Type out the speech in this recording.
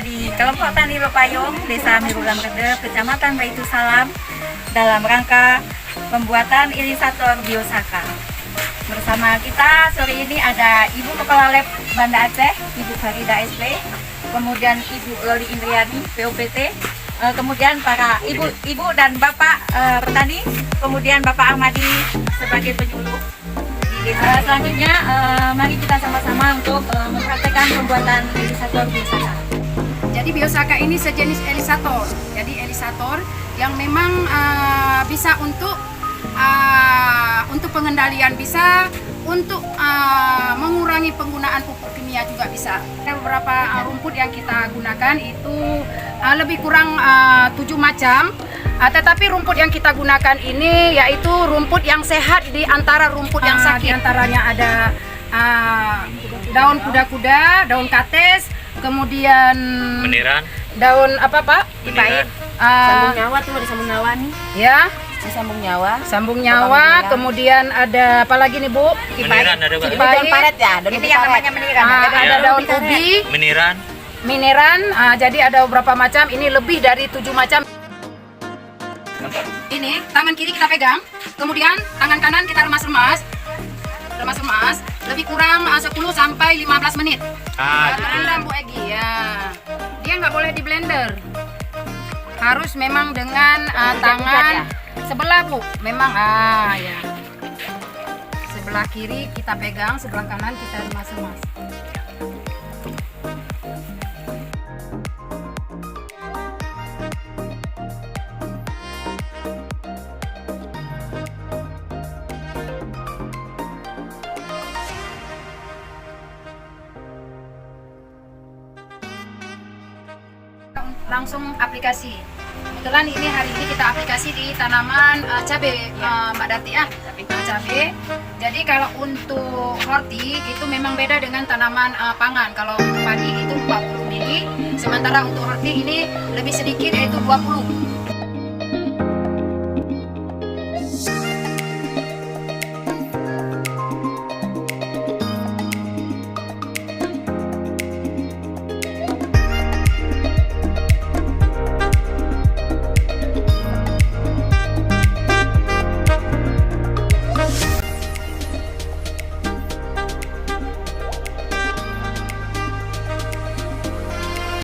berada di kelompok tani Lopayung, Desa Mirugan Redep, Kecamatan Baitu Salam, dalam rangka pembuatan irisator biosaka. Bersama kita sore ini ada Ibu Kepala Lab Banda Aceh, Ibu Farida SP, kemudian Ibu Loli Indriani, POPT, kemudian para ibu dan bapak petani, kemudian Bapak Ahmadi sebagai penyuluh. Selanjutnya, mari kita sama-sama untuk mempraktekkan pembuatan irisator biosaka. Jadi biosaka ini sejenis irisator. Jadi irisator yang memang bisa untuk pengendalian, bisa untuk mengurangi penggunaan pupuk kimia juga bisa. Beberapa rumput yang kita gunakan itu lebih kurang 7 macam. Tetapi rumput yang kita gunakan ini yaitu rumput yang sehat di antara rumput yang sakit. Di antaranya ada daun kuda-kuda, daun kates, kemudian Meniran, daun apa Pak? Meniran, Sambung nyawa tuh, ada sambung nyawa nih. Ya, Sambung nyawa. sambung nyawa. Kemudian ada apa lagi nih Bu? Meniran ada Pak. Ini daun paret ya, daun Ini yang namanya meniran. Ada daun ubi, Meniran, mineran. Jadi ada beberapa macam. Ini lebih dari 7 macam. Ini tangan kiri kita pegang, kemudian tangan kanan kita remas-remas, lebih kurang 10 sampai 15 menit. Rendam Bu Egi ya. Dia nggak boleh di blender, harus memang dengan tangan sebelah Bu. Memang ya. Sebelah kiri kita pegang, sebelah kanan kita remas-remas. Langsung aplikasi. Kebetulan ini hari ini kita aplikasi di tanaman cabai, Mbak Dati cabai. Jadi kalau untuk horti itu memang beda dengan tanaman pangan. Kalau untuk padi itu 40 mili, sementara untuk horti ini lebih sedikit yaitu 20.